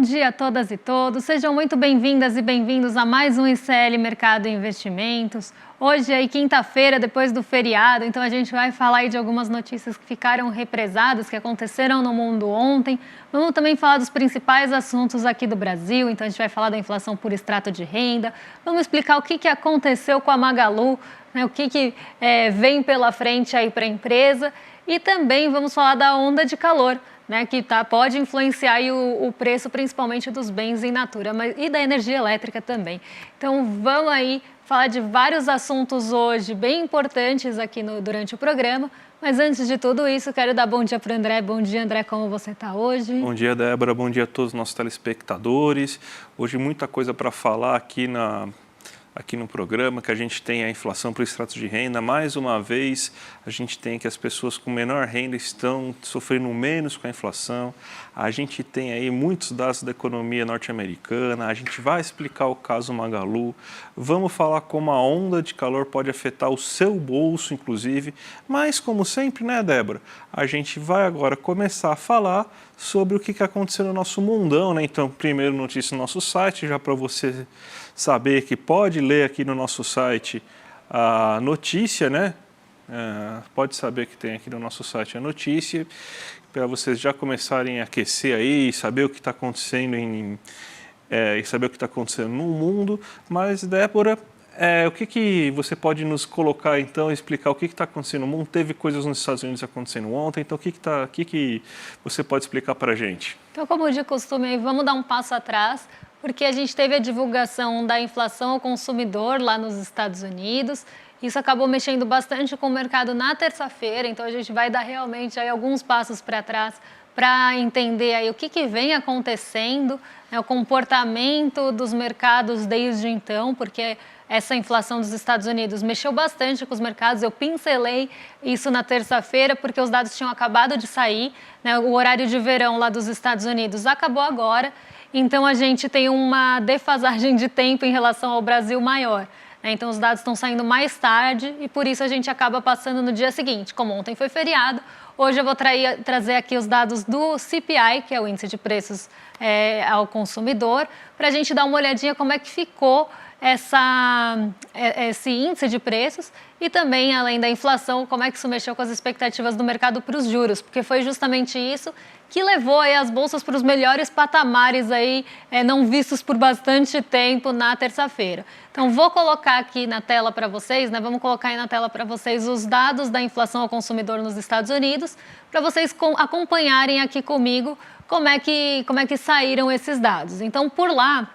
dia a todas e todos, sejam muito bem-vindas e bem-vindos a mais um ICL Mercado e Investimentos. Hoje é quinta-feira, depois do feriado, então a gente vai falar aí de algumas notícias que ficaram represadas, que aconteceram no mundo ontem. Vamos também falar dos principais assuntos aqui do Brasil, então a gente vai falar da inflação por extrato de renda, vamos explicar o que aconteceu com a Magalu, né, o que vem pela frente aí para a empresa e também vamos falar da onda de calor, né, que pode influenciar aí o preço, principalmente dos bens in natura, e da energia elétrica também. Então, vamos aí falar de vários assuntos hoje bem importantes aqui durante o programa, mas antes de tudo isso, quero dar bom dia para o André. Bom dia, André, como você está hoje? Bom dia, Débora, bom dia a todos os nossos telespectadores. Hoje muita coisa para falar aqui no programa, que a gente tem a inflação por extratos de renda. Mais uma vez, a gente tem que as pessoas com menor renda estão sofrendo menos com a inflação. A gente tem aí muitos dados da economia norte-americana. A gente vai explicar o caso Magalu. Vamos falar como a onda de calor pode afetar o seu bolso, inclusive. Mas, como sempre, né, Débora? A gente vai agora começar a falar sobre o que aconteceu no nosso mundão, né? Então, primeiro notícia no nosso site, já para você saber que pode ler aqui no nosso site a notícia, né? Pode saber que tem aqui no nosso site a notícia, para vocês já começarem a aquecer aí, saber o que está acontecendo e saber o que está acontecendo no mundo. Mas, Débora, o que você pode nos colocar, então, explicar o que está acontecendo no mundo? Teve coisas nos Estados Unidos acontecendo ontem, então o que você pode explicar para a gente? Então, como de costume, vamos dar um passo atrás, porque a gente teve a divulgação da inflação ao consumidor lá nos Estados Unidos. Isso acabou mexendo bastante com o mercado na terça-feira, então a gente vai dar realmente aí alguns passos para trás para entender aí o que vem acontecendo, né, o comportamento dos mercados desde então, porque essa inflação dos Estados Unidos mexeu bastante com os mercados. Eu pincelei isso na terça-feira porque os dados tinham acabado de sair, né, o horário de verão lá dos Estados Unidos acabou agora, então a gente tem uma defasagem de tempo em relação ao Brasil maior. Então, os dados estão saindo mais tarde e, por isso, a gente acaba passando no dia seguinte. Como ontem foi feriado, hoje eu vou trazer aqui os dados do CPI, que é o Índice de Preços ao Consumidor, para a gente dar uma olhadinha como é que ficou esse índice de preços e também, além da inflação, como é que isso mexeu com as expectativas do mercado para os juros, porque foi justamente isso que levou aí as bolsas para os melhores patamares aí, não vistos por bastante tempo na terça-feira. Então, vou colocar aqui na tela para vocês, né? Vamos colocar aí na tela para vocês os dados da inflação ao consumidor nos Estados Unidos, para vocês acompanharem aqui comigo como é que saíram esses dados. Então, por lá,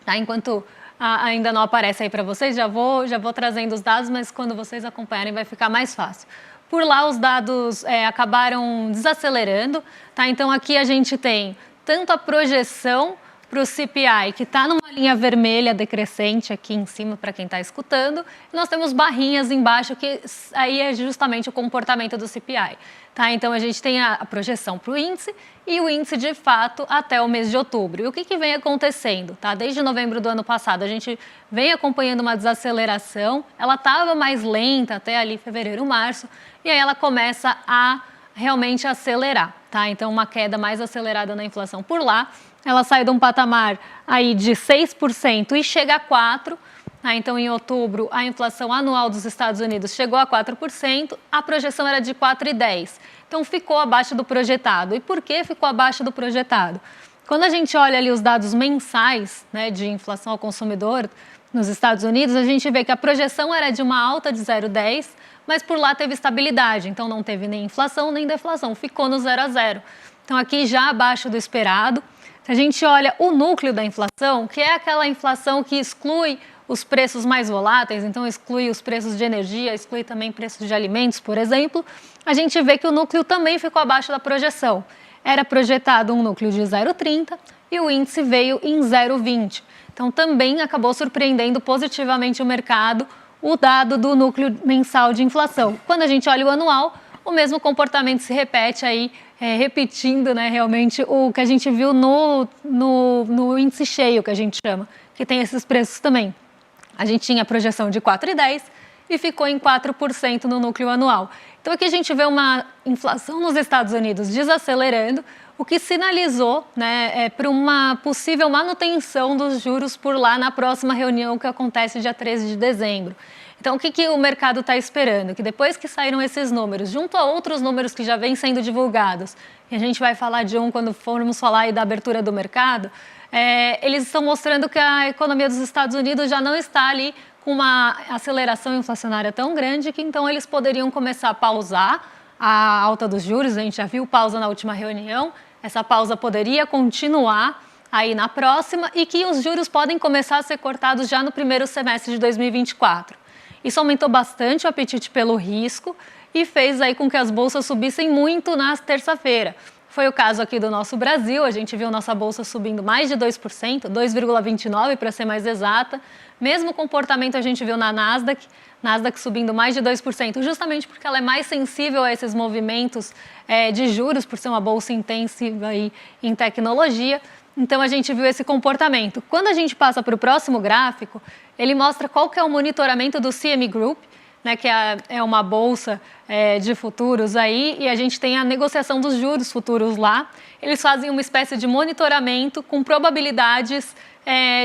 tá? Enquanto ainda não aparece aí para vocês, já vou trazendo os dados, mas quando vocês acompanharem vai ficar mais fácil. Por lá, os dados acabaram desacelerando, tá? Então, aqui a gente tem tanto a projeção para o CPI, que está numa linha vermelha decrescente aqui em cima para quem está escutando, e nós temos barrinhas embaixo, que aí é justamente o comportamento do CPI. Tá? Então, a gente tem a projeção para o índice e o índice de fato até o mês de outubro. E o que vem acontecendo? Tá? Desde novembro do ano passado, a gente vem acompanhando uma desaceleração, ela estava mais lenta até ali fevereiro, março, e aí ela começa a realmente acelerar. Tá? Então, uma queda mais acelerada na inflação por lá. Ela sai de um patamar aí de 6% e chega a 4%. Então, em outubro, a inflação anual dos Estados Unidos chegou a 4%, a projeção era de 4,10%. Então, ficou abaixo do projetado. E por que ficou abaixo do projetado? Quando a gente olha ali os dados mensais, né, de inflação ao consumidor nos Estados Unidos, a gente vê que a projeção era de uma alta de 0,10%, mas por lá teve estabilidade. Então, não teve nem inflação nem deflação, ficou no 0 a 0. Então, aqui já abaixo do esperado. Se a gente olha o núcleo da inflação, que é aquela inflação que exclui os preços mais voláteis, então exclui os preços de energia, exclui também preços de alimentos, por exemplo, a gente vê que o núcleo também ficou abaixo da projeção. Era projetado um núcleo de 0,30 e o índice veio em 0,20. Então, também acabou surpreendendo positivamente o mercado o dado do núcleo mensal de inflação. Quando a gente olha o anual, o mesmo comportamento se repete aí, repetindo, né, realmente o que a gente viu no índice cheio, que a gente chama, que tem esses preços também. A gente tinha a projeção de 4,10 e ficou em 4% no núcleo anual. Então, aqui a gente vê uma inflação nos Estados Unidos desacelerando, o que sinalizou, né, para uma possível manutenção dos juros por lá na próxima reunião que acontece dia 13 de dezembro. Então, o que o mercado está esperando? Que depois que saíram esses números, junto a outros números que já vêm sendo divulgados, e a gente vai falar de um quando formos falar aí da abertura do mercado, eles estão mostrando que a economia dos Estados Unidos já não está ali com uma aceleração inflacionária tão grande que então eles poderiam começar a pausar a alta dos juros. A gente já viu pausa na última reunião, essa pausa poderia continuar aí na próxima e que os juros podem começar a ser cortados já no primeiro semestre de 2024. Isso aumentou bastante o apetite pelo risco e fez aí com que as bolsas subissem muito na terça-feira. Foi o caso aqui do nosso Brasil, a gente viu nossa bolsa subindo mais de 2%, 2,29% para ser mais exata. Mesmo comportamento a gente viu na Nasdaq subindo mais de 2%, justamente porque ela é mais sensível a esses movimentos de juros, por ser uma bolsa intensiva aí em tecnologia. Então, a gente viu esse comportamento. Quando a gente passa para o próximo gráfico, ele mostra qual que é o monitoramento do CME Group, né, que é uma bolsa de futuros aí, e a gente tem a negociação dos juros futuros lá. Eles fazem uma espécie de monitoramento com probabilidades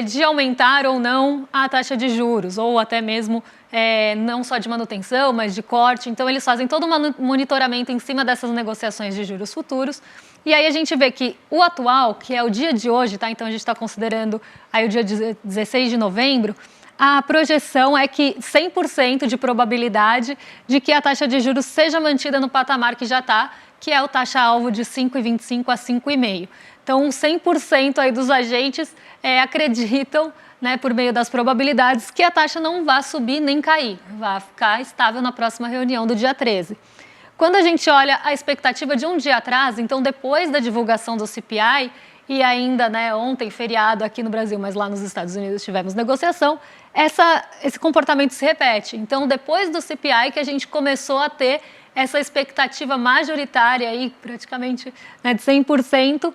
de aumentar ou não a taxa de juros, ou até mesmo não só de manutenção, mas de corte. Então, eles fazem todo um monitoramento em cima dessas negociações de juros futuros. E aí a gente vê que o atual, que é o dia de hoje, tá? Então a gente está considerando aí o dia 16 de novembro, a projeção é que 100% de probabilidade de que a taxa de juros seja mantida no patamar que já está, que é o taxa-alvo de 5,25 a 5,5. Então 100% aí dos agentes acreditam, né, por meio das probabilidades, que a taxa não vai subir nem cair, vai ficar estável na próxima reunião do dia 13. Quando a gente olha a expectativa de um dia atrás, então depois da divulgação do CPI, e ainda, né, ontem feriado aqui no Brasil, mas lá nos Estados Unidos tivemos negociação, esse comportamento se repete. Então, depois do CPI que a gente começou a ter essa expectativa majoritária, aí, praticamente, né, de 100%,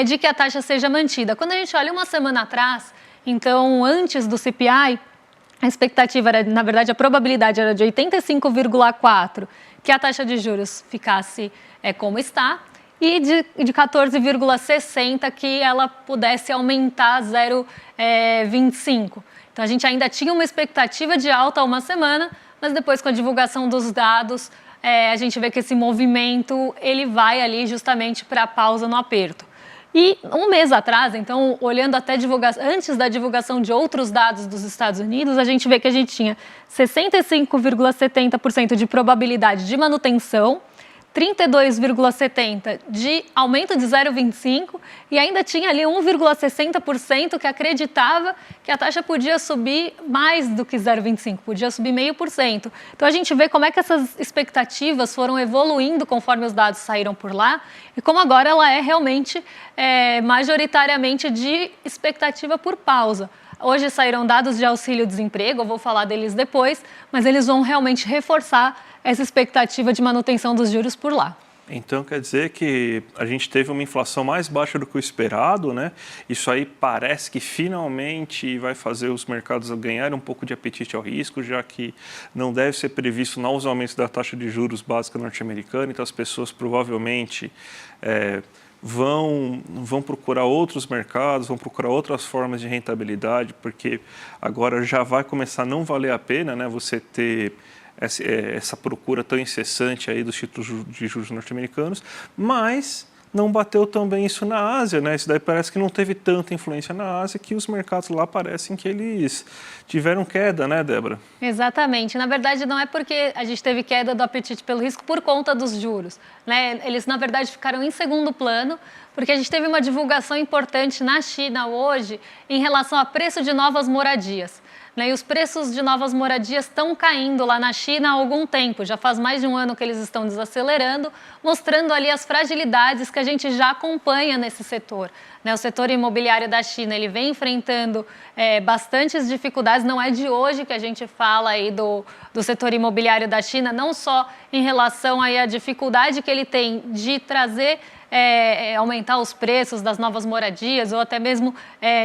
de que a taxa seja mantida. Quando a gente olha uma semana atrás, então antes do CPI, a expectativa era, na verdade, a probabilidade era de 85,4%, que a taxa de juros ficasse como está, e de 14,60% que ela pudesse aumentar 0,25%. Então, a gente ainda tinha uma expectativa de alta há uma semana, mas depois com a divulgação dos dados, a gente vê que esse movimento ele vai ali justamente para a pausa no aperto. E um mês atrás, então, olhando até antes da divulgação de outros dados dos Estados Unidos, a gente vê que a gente tinha 65,70% de probabilidade de manutenção, 32,70% de aumento de 0,25% e ainda tinha ali 1,60% que acreditava que a taxa podia subir mais do que 0,25%, podia subir 0,5%. Então, a gente vê como é que essas expectativas foram evoluindo conforme os dados saíram por lá e como agora ela é realmente majoritariamente de expectativa por pausa. Hoje saíram dados de auxílio-desemprego, eu vou falar deles depois, mas eles vão realmente reforçar essa expectativa de manutenção dos juros por lá. Então, quer dizer que a gente teve uma inflação mais baixa do que o esperado, né? Isso aí parece que finalmente vai fazer os mercados ganharem um pouco de apetite ao risco, já que não deve ser previsto novos aumentos da taxa de juros básica norte-americana, então as pessoas provavelmente vão procurar outros mercados, vão procurar outras formas de rentabilidade, porque agora já vai começar a não valer a pena, né, você ter essa procura tão incessante aí dos títulos de juros norte-americanos, mas não bateu também isso na Ásia, né? Isso daí parece que não teve tanta influência na Ásia, que os mercados lá parecem que eles tiveram queda, né, Débora? Exatamente. Na verdade, não é porque a gente teve queda do apetite pelo risco por conta dos juros, né? Eles, na verdade, ficaram em segundo plano, porque a gente teve uma divulgação importante na China hoje em relação a preço de novas moradias. E os preços de novas moradias estão caindo lá na China há algum tempo, já faz mais de um ano que eles estão desacelerando, mostrando ali as fragilidades que a gente já acompanha nesse setor. O setor imobiliário da China ele vem enfrentando bastantes dificuldades, não é de hoje que a gente fala aí do setor imobiliário da China, não só em relação aí à dificuldade que ele tem de trazer aumentar os preços das novas moradias ou até mesmo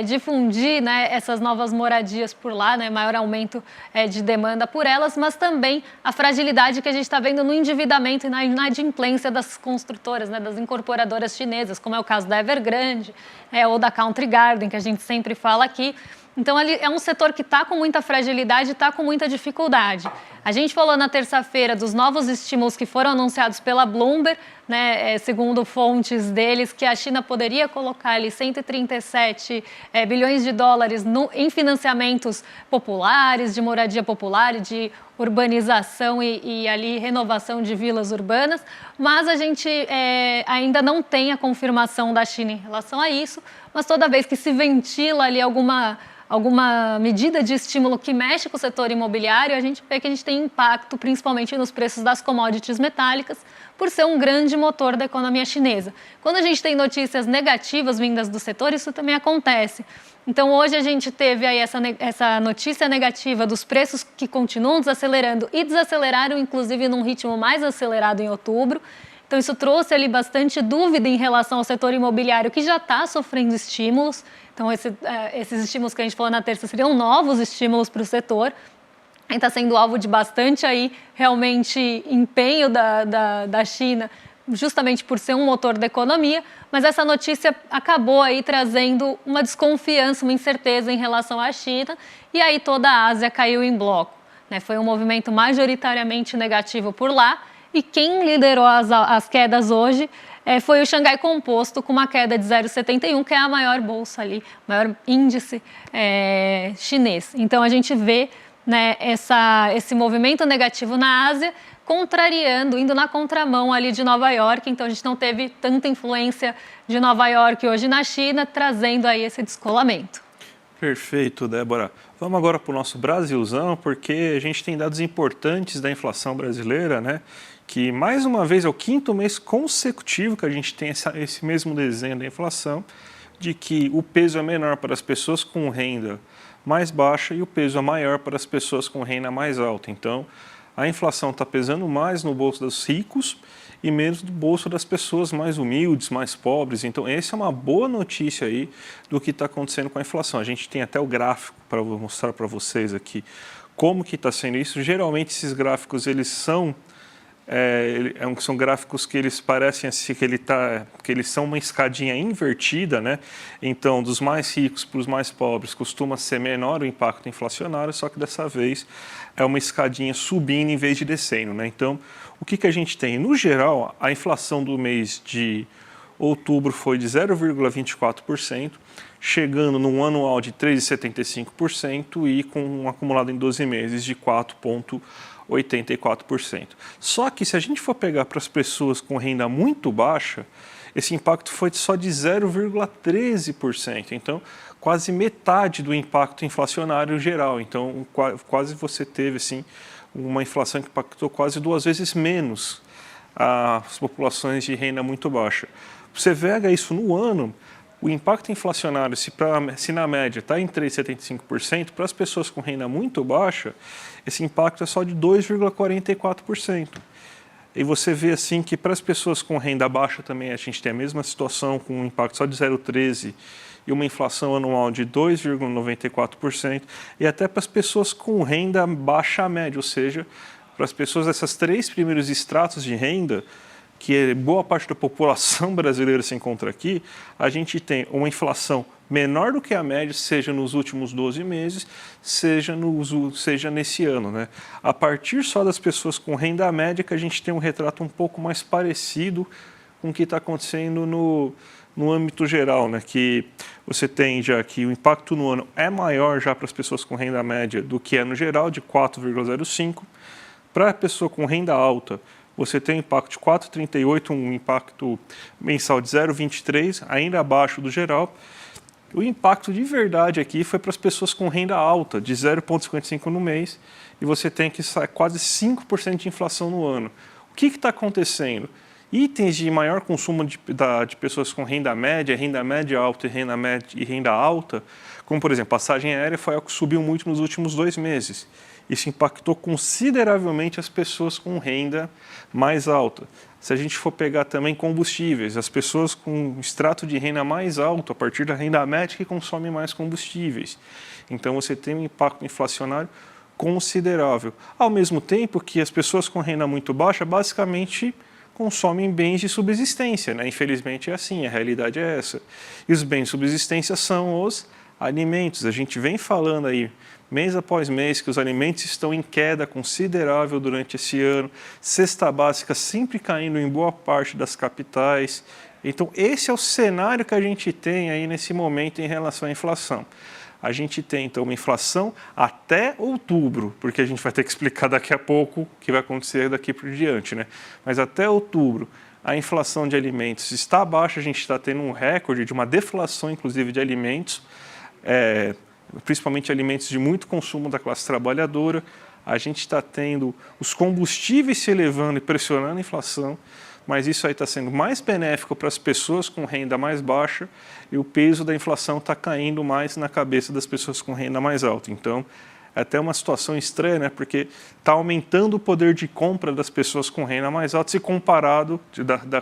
difundir, né, essas novas moradias por lá, né, maior aumento de demanda por elas, mas também a fragilidade que a gente está vendo no endividamento e na inadimplência das construtoras, né, das incorporadoras chinesas, como é o caso da Evergrande ou da Country Garden, que a gente sempre fala aqui. Então, é um setor que está com muita fragilidade, está com muita dificuldade. A gente falou na terça-feira dos novos estímulos que foram anunciados pela Bloomberg, né, segundo fontes deles, que a China poderia colocar ali 137 bilhões de dólares em financiamentos populares, de moradia popular, de urbanização e ali renovação de vilas urbanas, mas a gente ainda não tem a confirmação da China em relação a isso, mas toda vez que se ventila ali alguma medida de estímulo que mexe com o setor imobiliário, a gente vê que a gente tem impacto principalmente nos preços das commodities metálicas, por ser um grande motor da economia chinesa. Quando a gente tem notícias negativas vindas do setor, isso também acontece. Então, hoje a gente teve aí essa notícia negativa dos preços que continuam desacelerando e desaceleraram, inclusive, num ritmo mais acelerado em outubro. Então, isso trouxe ali bastante dúvida em relação ao setor imobiliário, que já está sofrendo estímulos. Então, esses estímulos que a gente falou na terça seriam novos estímulos para o setor. Está sendo alvo de bastante aí, realmente, empenho da China, justamente por ser um motor da economia, mas essa notícia acabou aí trazendo uma desconfiança, uma incerteza em relação à China, e aí toda a Ásia caiu em bloco, né? Foi um movimento majoritariamente negativo por lá, e quem liderou as quedas hoje foi o Xangai Composto, com uma queda de 0,71, que é a maior bolsa ali, maior índice chinês. Então, a gente vê, né, esse movimento negativo na Ásia, indo na contramão ali de Nova York. Então, a gente não teve tanta influência de Nova York hoje na China, trazendo aí esse descolamento. Perfeito, Débora. Vamos agora para o nosso Brasilzão, porque a gente tem dados importantes da inflação brasileira, né? Que, mais uma vez, é o 5º mês consecutivo que a gente tem esse mesmo desenho da inflação, de que o peso é menor para as pessoas com renda mais baixa e o peso é maior para as pessoas com renda mais alta. Então, a inflação está pesando mais no bolso dos ricos e menos no bolso das pessoas mais humildes, mais pobres. Então, essa é uma boa notícia aí do que está acontecendo com a inflação. A gente tem até o gráfico para mostrar para vocês aqui como que está sendo isso. Geralmente, esses gráficos, são gráficos que eles parecem assim, que eles são uma escadinha invertida, né? Então, dos mais ricos para os mais pobres costuma ser menor o impacto inflacionário, só que dessa vez é uma escadinha subindo em vez de descendo, né? Então, o que a gente tem? No geral, a inflação do mês de outubro foi de 0,24%, chegando num anual de 3,75% e com um acumulado em 12 meses de 4,84%. Só que se a gente for pegar para as pessoas com renda muito baixa, esse impacto foi só de 0,13%. Então, quase metade do impacto inflacionário geral. Então, quase você teve assim, uma inflação que impactou quase 2 vezes menos as populações de renda muito baixa. Você pega isso no ano, o impacto inflacionário, se na média está em 3,75%, para as pessoas com renda muito baixa, esse impacto é só de 2,44%. E você vê assim que para as pessoas com renda baixa também a gente tem a mesma situação, com um impacto só de 0,13% e uma inflação anual de 2,94%, e até para as pessoas com renda baixa a média, ou seja, para as pessoas dessas 3 primeiros estratos de renda, que boa parte da população brasileira se encontra aqui, a gente tem uma inflação menor do que a média, seja nos últimos 12 meses, seja nesse ano, né? A partir só das pessoas com renda média que a gente tem um retrato um pouco mais parecido com o que está acontecendo no âmbito geral, né? Que você tem já que o impacto no ano é maior já para as pessoas com renda média do que é no geral, de 4,05%. Para a pessoa com renda alta, você tem um impacto de 4,38%, um impacto mensal de 0,23%, ainda abaixo do geral. O impacto de verdade aqui foi para as pessoas com renda alta, de 0,55% no mês, e você tem que quase 5% de inflação no ano. O que está acontecendo? Itens de maior consumo de pessoas com renda média alta e renda alta, como por exemplo, passagem aérea foi algo que subiu muito nos últimos 2 meses. isso impactou consideravelmente as pessoas com renda mais alta. Se a gente for pegar também combustíveis, as pessoas com extrato de renda mais alto, a partir da renda média, que consomem mais combustíveis. Então, você tem um impacto inflacionário considerável. Ao mesmo tempo que as pessoas com renda muito baixa, basicamente, consomem bens de subsistência, né? Infelizmente é assim, a realidade é essa. E os bens de subsistência são os alimentos. A gente vem falando aí, mês após mês, que os alimentos estão em queda considerável durante esse ano, cesta básica sempre caindo em boa parte das capitais. Então, esse é o cenário que a gente tem aí nesse momento em relação à inflação. A gente tem, então, uma inflação até outubro, porque a gente vai ter que explicar daqui a pouco o que vai acontecer daqui por diante, né? Mas até outubro, a inflação de alimentos está baixa, a gente está tendo um recorde de uma deflação, inclusive, de alimentos, principalmente alimentos de muito consumo da classe trabalhadora. A gente está tendo os combustíveis se elevando e pressionando a inflação, mas isso aí está sendo mais benéfico para as pessoas com renda mais baixa e o peso da inflação está caindo mais na cabeça das pessoas com renda mais alta. Então, é até uma situação estranha, né? Porque está aumentando o poder de compra das pessoas com renda mais alta se comparado,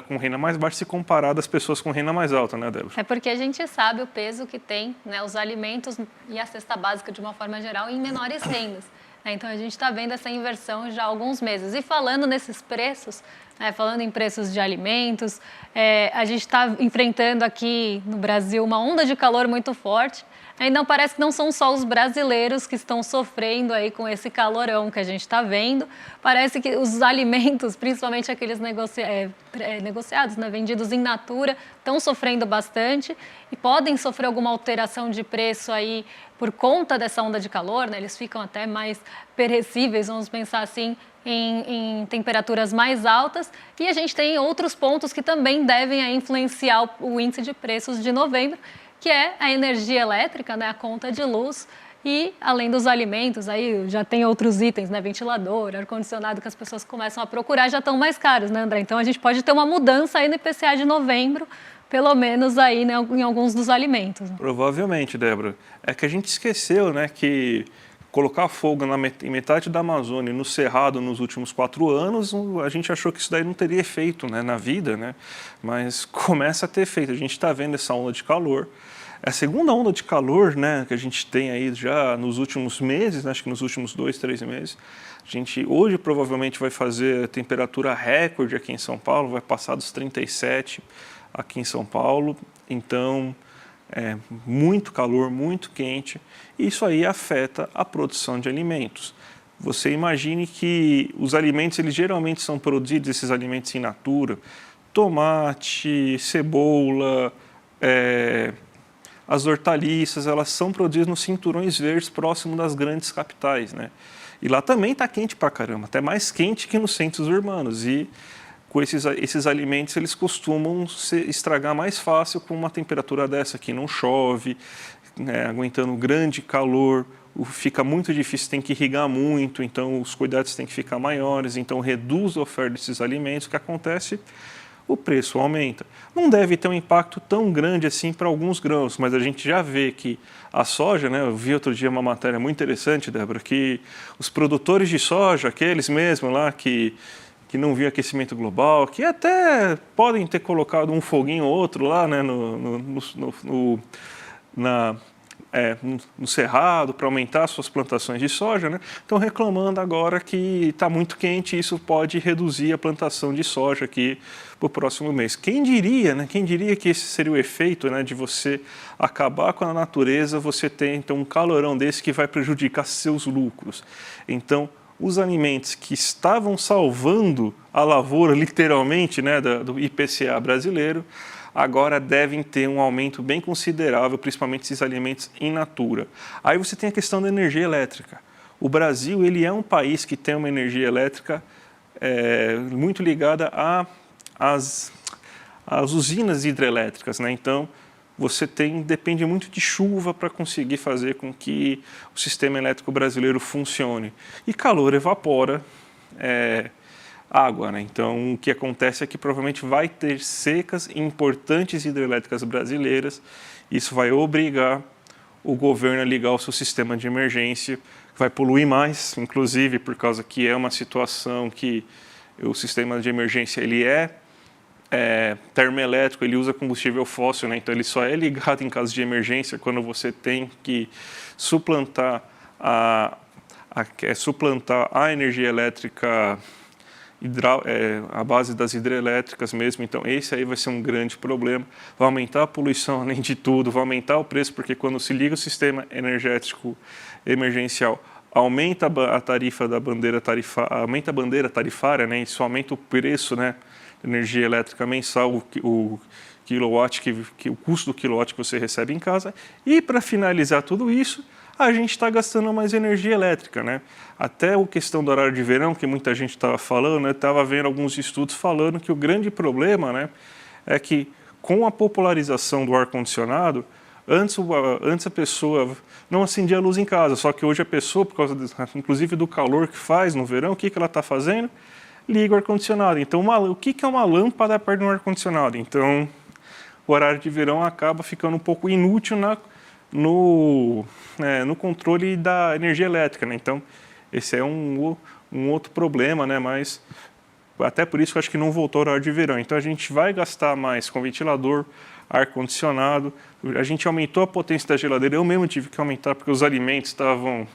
com renda mais baixa, se comparado às pessoas com renda mais alta, né, Débora? É porque a gente sabe o peso que tem, né, os alimentos e a cesta básica de uma forma geral em menores rendas. Então, a gente está vendo essa inversão já há alguns meses. E falando nesses preços, falando em preços de alimentos, a gente está enfrentando aqui no Brasil uma onda de calor muito forte. E não parece que não são só os brasileiros que estão sofrendo aí com esse calorão que a gente está vendo. Parece que os alimentos, principalmente aqueles negociados, né, vendidos in natura, estão sofrendo bastante e podem sofrer alguma alteração de preço aí por conta dessa onda de calor, né? Eles ficam até mais perecíveis, vamos pensar assim, em temperaturas mais altas. E a gente tem outros pontos que também devem aí influenciar o índice de preços de novembro, que é a energia elétrica, né, a conta de luz, e além dos alimentos, aí já tem outros itens, né, ventilador, ar-condicionado, que as pessoas começam a procurar, já estão mais caros, né, André? Então a gente pode ter uma mudança aí no IPCA de novembro, pelo menos aí, né, em alguns dos alimentos. Provavelmente, Débora. É que a gente esqueceu, né, que colocar fogo em metade da Amazônia, no Cerrado, nos últimos 4 anos, a gente achou que isso daí não teria efeito, né, na vida, né? Mas começa a ter efeito. A gente está vendo essa onda de calor. É a segunda onda de calor, né, que a gente tem aí já nos últimos meses, né, acho que nos últimos 2, 3 meses. A gente hoje provavelmente vai fazer temperatura recorde aqui em São Paulo, vai passar dos 37 aqui em São Paulo. Então, muito calor, muito quente, e isso aí afeta a produção de alimentos. Você imagine que os alimentos, eles geralmente são produzidos, esses alimentos in natura, tomate, cebola, as hortaliças, elas são produzidas nos cinturões verdes próximo das grandes capitais, né? E lá também está quente pra caramba, até mais quente que nos centros urbanos, e com esses alimentos, eles costumam se estragar mais fácil com uma temperatura dessa, que não chove, né, aguentando grande calor, fica muito difícil, tem que irrigar muito, então os cuidados têm que ficar maiores, então reduz a oferta desses alimentos. O que acontece? O preço aumenta. Não deve ter um impacto tão grande assim para alguns grãos, mas a gente já vê que a soja, né, eu vi outro dia uma matéria muito interessante, Débora, que os produtores de soja, aqueles mesmo lá que não viu aquecimento global, que até podem ter colocado um foguinho ou outro lá, né, no cerrado para aumentar suas plantações de soja, né, estão reclamando agora que está muito quente e isso pode reduzir a plantação de soja aqui para o próximo mês. Quem diria, né, quem diria que esse seria o efeito, né, de você acabar com a natureza, você ter então um calorão desse que vai prejudicar seus lucros. Então, os alimentos que estavam salvando a lavoura, literalmente, né, do IPCA brasileiro, agora devem ter um aumento bem considerável, principalmente esses alimentos in natura. Aí você tem a questão da energia elétrica. O Brasil, ele é um país que tem uma energia elétrica muito ligada às usinas hidrelétricas, né? Então, você depende muito de chuva para conseguir fazer com que o sistema elétrico brasileiro funcione. E calor evapora água, né? Então, o que acontece é que provavelmente vai ter secas importantes hidrelétricas brasileiras. Isso vai obrigar o governo a ligar o seu sistema de emergência, vai poluir mais, inclusive por causa que é uma situação que o sistema de emergência ele é termoelétrico, ele usa combustível fóssil, né? Então ele só é ligado em caso de emergência quando você tem que suplantar a energia elétrica a base das hidrelétricas mesmo. Então esse aí vai ser um grande problema, vai aumentar a poluição além de tudo, vai aumentar o preço, porque quando se liga o sistema energético emergencial, aumenta a tarifa da bandeira aumenta a bandeira tarifária, né? Isso aumenta o preço, né, de energia elétrica mensal, o quilowatt, o custo do quilowatt que você recebe em casa. E para finalizar tudo isso, a gente está gastando mais energia elétrica, né? Até a questão do horário de verão, que muita gente estava falando, eu estava vendo alguns estudos falando que o grande problema, né, é que com a popularização do ar-condicionado, antes a pessoa não acendia a luz em casa, só que hoje a pessoa, por causa inclusive do calor que faz no verão, o que ela está fazendo? Liga o ar-condicionado. Então, o que é uma lâmpada perto do ar-condicionado? Então, o horário de verão acaba ficando um pouco inútil no controle da energia elétrica, né? Então, esse é um outro problema, né? Mas até por isso eu acho que não voltou ao horário de verão. Então, a gente vai gastar mais com ventilador, ar-condicionado. A gente aumentou a potência da geladeira. Eu mesmo tive que aumentar porque os alimentos estavam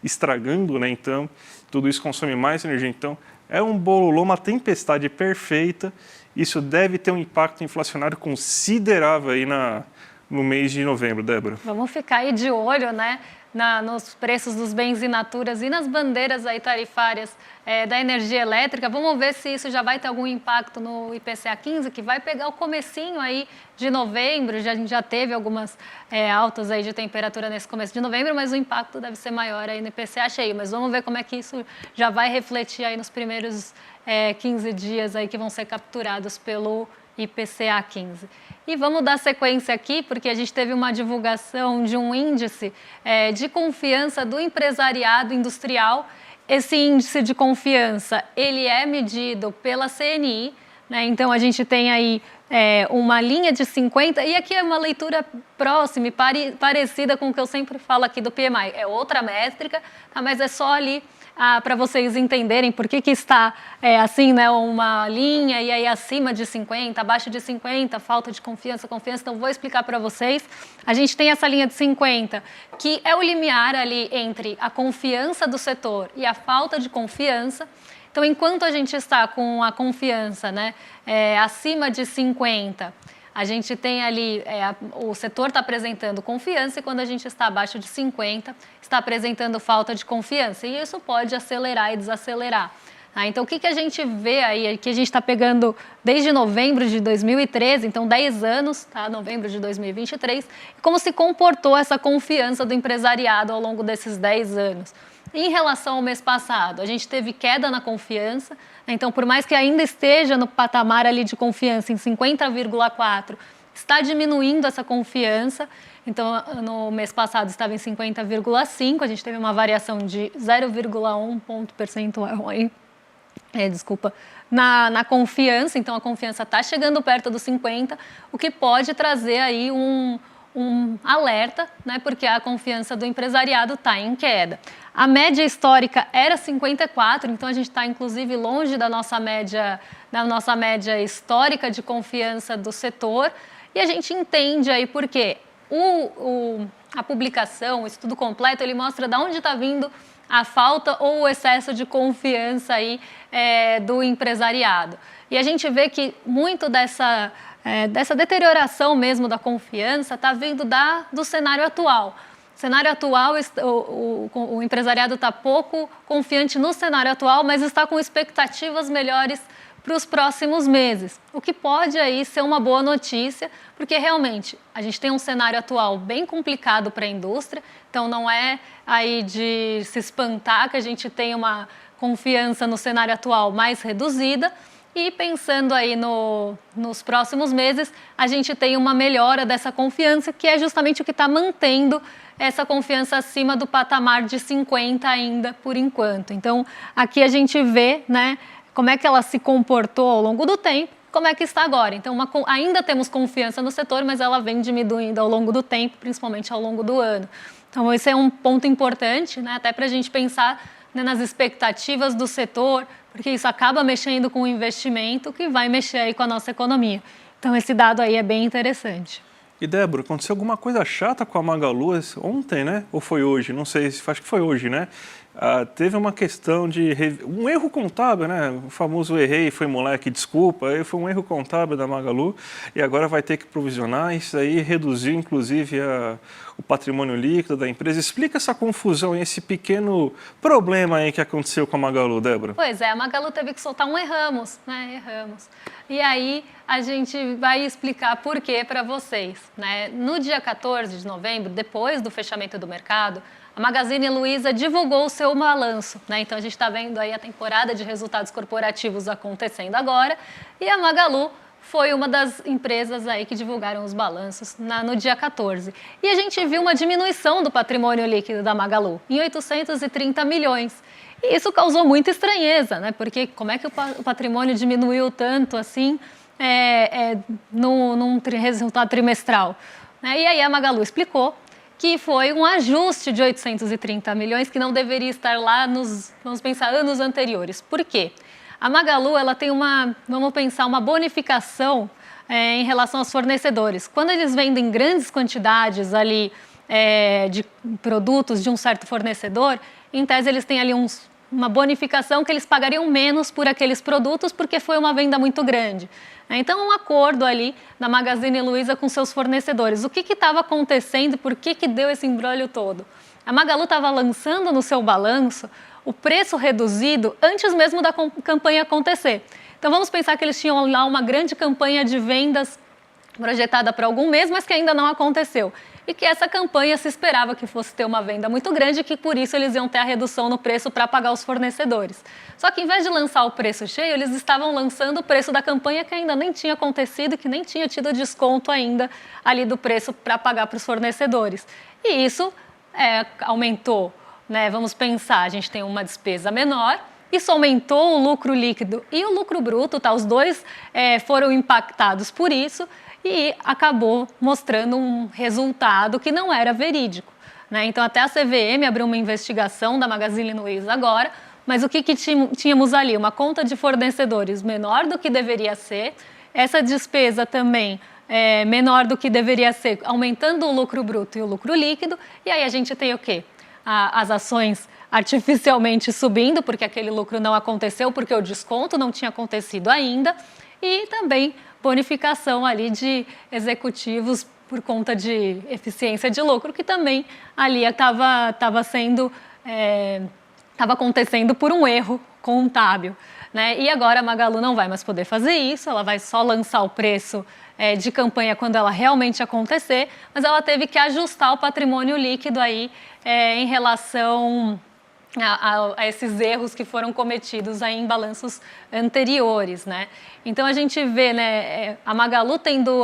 estragando, né? Então, tudo isso consome mais energia. Então, é um bololô, uma tempestade perfeita. Isso deve ter um impacto inflacionário considerável aí no mês de novembro, Débora. Vamos ficar aí de olho, né, nos preços dos bens in naturas e nas bandeiras aí tarifárias da energia elétrica. Vamos ver se isso já vai ter algum impacto no IPCA 15, que vai pegar o comecinho aí de novembro. A gente já teve algumas altas aí de temperatura nesse começo de novembro, mas o impacto deve ser maior aí no IPCA cheio. Mas vamos ver como é que isso já vai refletir aí nos primeiros 15 dias aí que vão ser capturados pelo IPCA 15. E vamos dar sequência aqui, porque a gente teve uma divulgação de um índice de confiança do empresariado industrial. Esse índice de confiança, ele é medido pela CNI, né? Então a gente tem aí uma linha de 50, e aqui é uma leitura próxima e parecida com o que eu sempre falo aqui do PMI. É outra métrica, tá? Mas é só ali para vocês entenderem por que está assim, né, uma linha e aí acima de 50, abaixo de 50, falta de confiança. Então vou explicar para vocês. A gente tem essa linha de 50, que é o limiar ali entre a confiança do setor e a falta de confiança. Então, enquanto a gente está com a confiança, né, acima de 50, a gente tem ali, o setor está apresentando confiança, e quando a gente está abaixo de 50, está apresentando falta de confiança. E isso pode acelerar e desacelerar. Então, o que a gente vê aí? Aqui a gente está pegando desde novembro de 2013, então 10 anos, tá? Novembro de 2023, como se comportou essa confiança do empresariado ao longo desses 10 anos. Em relação ao mês passado, a gente teve queda na confiança. Então, por mais que ainda esteja no patamar ali de confiança em 50,4, está diminuindo essa confiança. Então, no mês passado estava em 50,5, a gente teve uma variação de 0,1 ponto percentual aí, na confiança. Então, a confiança está chegando perto dos 50, o que pode trazer aí um alerta, né, porque a confiança do empresariado está em queda. A média histórica era 54, então a gente está inclusive longe da nossa média histórica de confiança do setor, e a gente entende aí por quê. A publicação, o estudo completo, ele mostra de onde está vindo a falta ou o excesso de confiança aí, do empresariado. E a gente vê que muito dessa deterioração mesmo da confiança está vindo do cenário atual. O cenário atual, o empresariado está pouco confiante no cenário atual, mas está com expectativas melhores para os próximos meses, o que pode aí ser uma boa notícia, porque realmente a gente tem um cenário atual bem complicado para a indústria, então não é aí de se espantar que a gente tem uma confiança no cenário atual mais reduzida. E pensando aí nos próximos meses, a gente tem uma melhora dessa confiança, que é justamente o que está mantendo essa confiança acima do patamar de 50 ainda por enquanto. Então, aqui a gente vê, né, como é que ela se comportou ao longo do tempo, como é que está agora. Então, ainda temos confiança no setor, mas ela vem diminuindo ao longo do tempo, principalmente ao longo do ano. Então, esse é um ponto importante, né, até para a gente pensar, né, nas expectativas do setor, porque isso acaba mexendo com o investimento que vai mexer aí com a nossa economia. Então, esse dado aí é bem interessante. E, Débora, aconteceu alguma coisa chata com a Magalu ontem, né? Ou foi hoje? Não sei, acho que foi hoje, né? Teve uma questão de um erro contábil, né? O famoso errei, foi moleque, desculpa. Aí foi um erro contábil da Magalu e agora vai ter que provisionar. Isso aí reduziu, inclusive, o patrimônio líquido da empresa. Explica essa confusão, esse pequeno problema aí que aconteceu com a Magalu, Débora. Pois é, a Magalu teve que soltar um erramos, né? Erramos. E aí a gente vai explicar por quê para vocês, né? No dia 14 de novembro, depois do fechamento do mercado, a Magazine Luiza divulgou o seu balanço, né? Então a gente está vendo aí a temporada de resultados corporativos acontecendo agora e a Magalu foi uma das empresas aí que divulgaram os balanços no dia 14. E a gente viu uma diminuição do patrimônio líquido da Magalu em 830 milhões. E isso causou muita estranheza, né? Porque como é que o patrimônio diminuiu tanto assim num resultado trimestral? Né? E aí a Magalu explicou que foi um ajuste de 830 milhões que não deveria estar lá vamos pensar, anos anteriores. Por quê? A Magalu ela tem uma bonificação em relação aos fornecedores. Quando eles vendem grandes quantidades ali de produtos de um certo fornecedor, em tese eles têm ali uma bonificação que eles pagariam menos por aqueles produtos porque foi uma venda muito grande. Então, um acordo ali da Magazine Luiza com seus fornecedores. O que estava acontecendo e por que deu esse imbróglio todo? A Magalu estava lançando no seu balanço o preço reduzido antes mesmo da campanha acontecer. Então, vamos pensar que eles tinham lá uma grande campanha de vendas projetada para algum mês, mas que ainda não aconteceu. E que essa campanha se esperava que fosse ter uma venda muito grande e que por isso eles iam ter a redução no preço para pagar os fornecedores. Só que em vez de lançar o preço cheio, eles estavam lançando o preço da campanha que ainda nem tinha acontecido e que nem tinha tido desconto ainda ali do preço para pagar para os fornecedores. E isso aumentou, né? Vamos pensar, a gente tem uma despesa menor, isso aumentou o lucro líquido e o lucro bruto, tá? Os dois foram impactados por isso e acabou mostrando um resultado que não era verídico, né? Então, até a CVM abriu uma investigação da Magazine Luiza agora, mas o que tínhamos ali? Uma conta de fornecedores menor do que deveria ser, essa despesa também menor do que deveria ser, aumentando o lucro bruto e o lucro líquido, e aí a gente tem o quê? As ações artificialmente subindo, porque aquele lucro não aconteceu, porque o desconto não tinha acontecido ainda, e também bonificação ali de executivos por conta de eficiência de lucro, que também ali estava acontecendo por um erro contábil, né? E agora a Magalu não vai mais poder fazer isso, ela vai só lançar o preço de campanha quando ela realmente acontecer, mas ela teve que ajustar o patrimônio líquido aí em relação a esses erros que foram cometidos aí em balanços anteriores, né? Então a gente vê, né, a Magalu tendo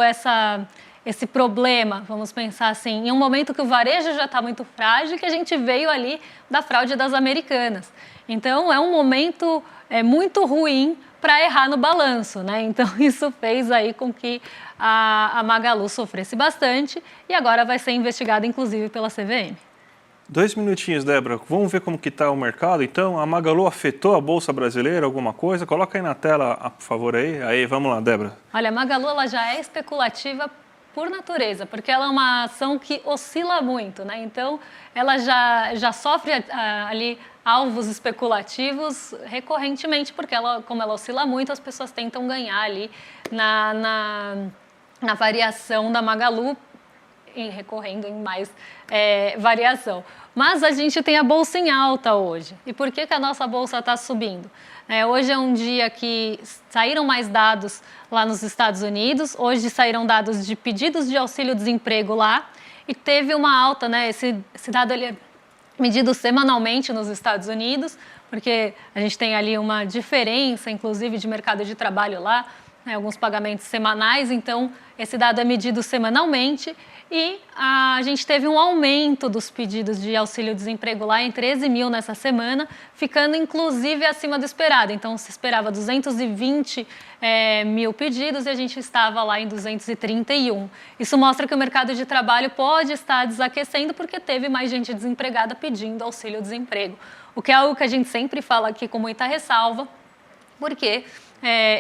esse problema, vamos pensar assim, em um momento que o varejo já está muito frágil, que a gente veio ali da fraude das Americanas. Então é um momento muito ruim para errar no balanço, né? Então isso fez aí com que a Magalu sofresse bastante e agora vai ser investigada inclusive pela CVM. 2 minutinhos, Débora. Vamos ver como que está o mercado. Então, a Magalu afetou a Bolsa Brasileira, alguma coisa? Coloca aí na tela, por favor, aí. Aí, vamos lá, Débora. Olha, a Magalu ela já é especulativa por natureza, porque ela é uma ação que oscila muito, né? Então, ela já sofre ali alvos especulativos recorrentemente, porque como ela oscila muito, as pessoas tentam ganhar ali na variação da Magalu, recorrendo em mais variação. Mas a gente tem a bolsa em alta hoje. E por que a nossa bolsa está subindo? Hoje é um dia que saíram mais dados lá nos Estados Unidos. Hoje saíram dados de pedidos de auxílio-desemprego lá. E teve uma alta, né? Esse dado ele é medido semanalmente nos Estados Unidos, porque a gente tem ali uma diferença, inclusive, de mercado de trabalho lá, né, alguns pagamentos semanais. Então, esse dado é medido semanalmente E a gente teve um aumento dos pedidos de auxílio-desemprego lá em 13 mil nessa semana, ficando inclusive acima do esperado. Então, se esperava 220 mil pedidos e a gente estava lá em 231. Isso mostra que o mercado de trabalho pode estar desaquecendo porque teve mais gente desempregada pedindo auxílio-desemprego. O que é algo que a gente sempre fala aqui com muita ressalva, porque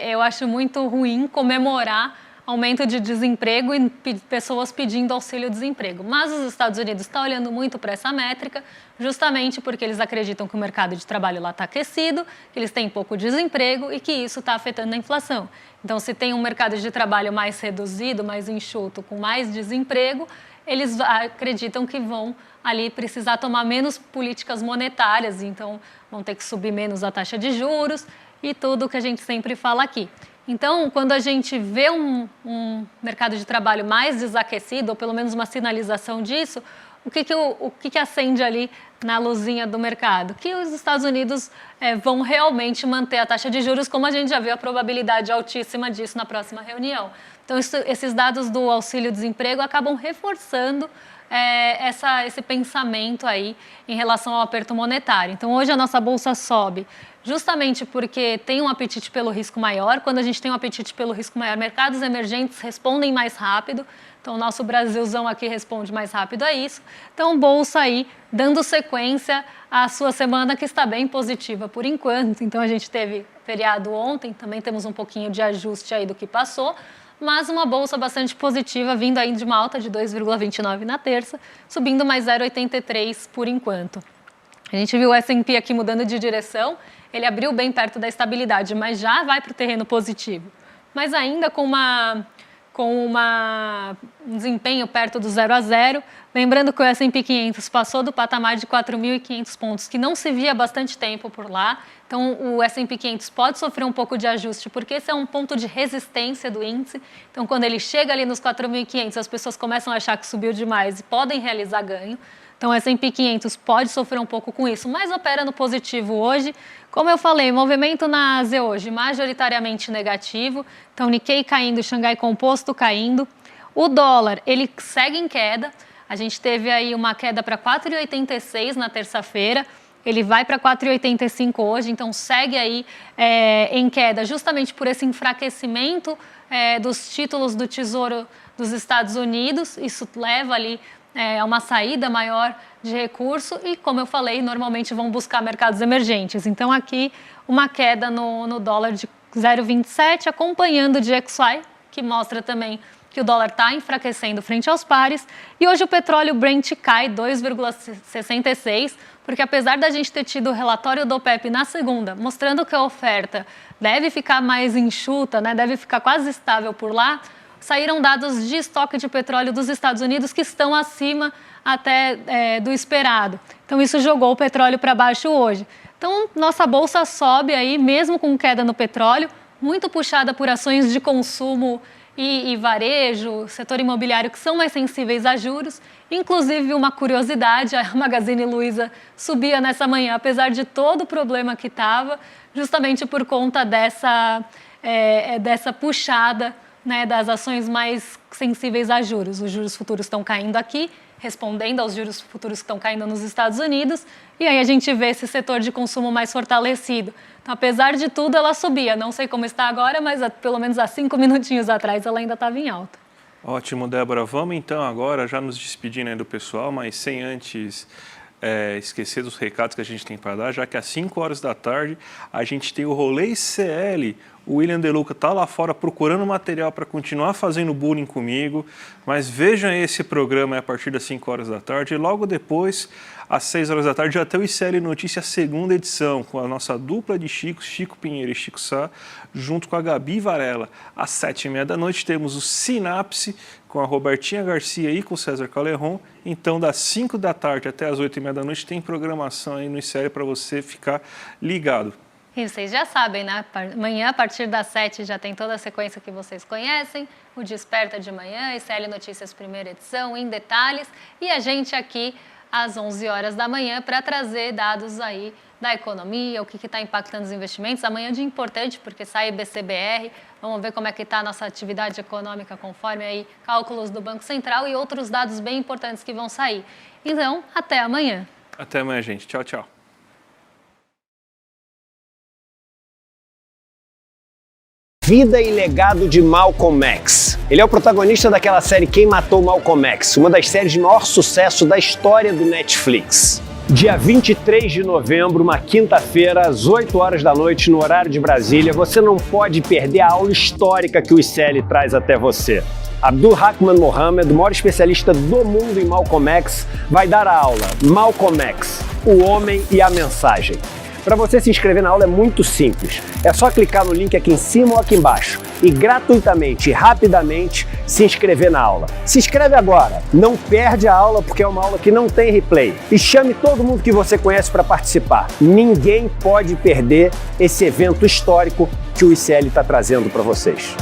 eu acho muito ruim comemorar aumento de desemprego e pessoas pedindo auxílio-desemprego. Mas os Estados Unidos estão olhando muito para essa métrica, justamente porque eles acreditam que o mercado de trabalho lá está aquecido, que eles têm pouco desemprego e que isso está afetando a inflação. Então, se tem um mercado de trabalho mais reduzido, mais enxuto, com mais desemprego, eles acreditam que vão ali precisar tomar menos políticas monetárias, então vão ter que subir menos a taxa de juros e tudo o que a gente sempre fala aqui. Então, quando a gente vê um mercado de trabalho mais desaquecido, ou pelo menos uma sinalização disso, o que acende ali na luzinha do mercado? Que os Estados Unidos vão realmente manter a taxa de juros, como a gente já viu a probabilidade altíssima disso na próxima reunião. Então, esses dados do auxílio-desemprego acabam reforçando esse pensamento aí em relação ao aperto monetário. Então, hoje a nossa bolsa sobe justamente porque tem um apetite pelo risco maior. Quando a gente tem um apetite pelo risco maior, mercados emergentes respondem mais rápido. Então, o nosso Brasilzão aqui responde mais rápido a isso. Então, bolsa aí dando sequência à sua semana, que está bem positiva por enquanto. Então, a gente teve feriado ontem, também temos um pouquinho de ajuste aí do que passou, mas uma bolsa bastante positiva, vindo aí de uma alta de 2,29 na terça, subindo mais 0,83 por enquanto. A gente viu o S&P aqui mudando de direção, ele abriu bem perto da estabilidade, mas já vai para o terreno positivo. Mas ainda com um desempenho perto do 0 a 0, lembrando que o S&P 500 passou do patamar de 4.500 pontos, que não se via há bastante tempo por lá. Então, o S&P 500 pode sofrer um pouco de ajuste, porque esse é um ponto de resistência do índice. Então, quando ele chega ali nos 4.500, as pessoas começam a achar que subiu demais e podem realizar ganho. Então, o S&P 500 pode sofrer um pouco com isso, mas opera no positivo hoje. Como eu falei, movimento na Ásia hoje majoritariamente negativo. Então, Nikkei caindo, Xangai Composto caindo. O dólar, ele segue em queda. A gente teve aí uma queda para 4,86 na terça-feira. Ele vai para 4,85 hoje, então segue aí em queda, justamente por esse enfraquecimento dos títulos do Tesouro dos Estados Unidos. Isso leva ali uma saída maior de recurso e, como eu falei, normalmente vão buscar mercados emergentes. Então, aqui, uma queda no dólar de 0,27, acompanhando o DXY, que mostra também que o dólar está enfraquecendo frente aos pares. E hoje o petróleo Brent cai 2,66, porque apesar da gente ter tido o relatório do OPEP na segunda, mostrando que a oferta deve ficar mais enxuta, né, deve ficar quase estável por lá, saíram dados de estoque de petróleo dos Estados Unidos que estão acima até do esperado. Então, isso jogou o petróleo para baixo hoje. Então, nossa bolsa sobe aí, mesmo com queda no petróleo, muito puxada por ações de consumo e varejo, setor imobiliário, que são mais sensíveis a juros. Inclusive, uma curiosidade, a Magazine Luiza subia nessa manhã, apesar de todo o problema que estava, justamente por conta dessa puxada, né, das ações mais sensíveis a juros. Os juros futuros estão caindo aqui, respondendo aos juros futuros que estão caindo nos Estados Unidos, e aí a gente vê esse setor de consumo mais fortalecido. Então, apesar de tudo, ela subia. Não sei como está agora, mas pelo menos há 5 minutinhos atrás ela ainda estava em alta. Ótimo, Débora. Vamos então agora, já nos despedindo aí do pessoal, mas sem antes esquecer dos recados que a gente tem para dar, já que às 5 horas da tarde a gente tem o Rolê CL. O William De Luca está lá fora procurando material para continuar fazendo bullying comigo, mas vejam esse programa a partir das 5 horas da tarde e logo depois, às 6 horas da tarde, já tem o ICL Notícias, segunda edição, com a nossa dupla de Chicos, Chico Pinheiro e Chico Sá, junto com a Gabi Varela. Às 7h30 da noite temos o Sinapse, com a Robertinha Garcia e com o César Caleron. Então, das 5 da tarde até as 8h30 da noite, tem programação aí no ICL para você ficar ligado. E vocês já sabem, né? Amanhã, a partir das 7, já tem toda a sequência que vocês conhecem. O Desperta de Manhã, ICL Notícias, primeira edição, em detalhes. E a gente aqui às 11 horas da manhã para trazer dados aí da economia, o que está impactando os investimentos. Amanhã é dia importante, porque sai IBC-BR, vamos ver como é que está a nossa atividade econômica conforme aí cálculos do Banco Central e outros dados bem importantes que vão sair. Então, até amanhã. Até amanhã, gente. Tchau, tchau. Vida e legado de Malcolm X. Ele é o protagonista daquela série Quem Matou Malcolm X, uma das séries de maior sucesso da história do Netflix. Dia 23 de novembro, uma quinta-feira, às 8 horas da noite, no horário de Brasília, você não pode perder a aula histórica que o ICL traz até você. Abdul-Rahman Mohamed, o maior especialista do mundo em Malcolm X, vai dar a aula Malcolm X, o homem e a mensagem. Para você se inscrever na aula é muito simples. É só clicar no link aqui em cima ou aqui embaixo e gratuitamente e rapidamente se inscrever na aula. Se inscreve agora, não perde a aula porque é uma aula que não tem replay. E chame todo mundo que você conhece para participar. Ninguém pode perder esse evento histórico que o ICL está trazendo para vocês.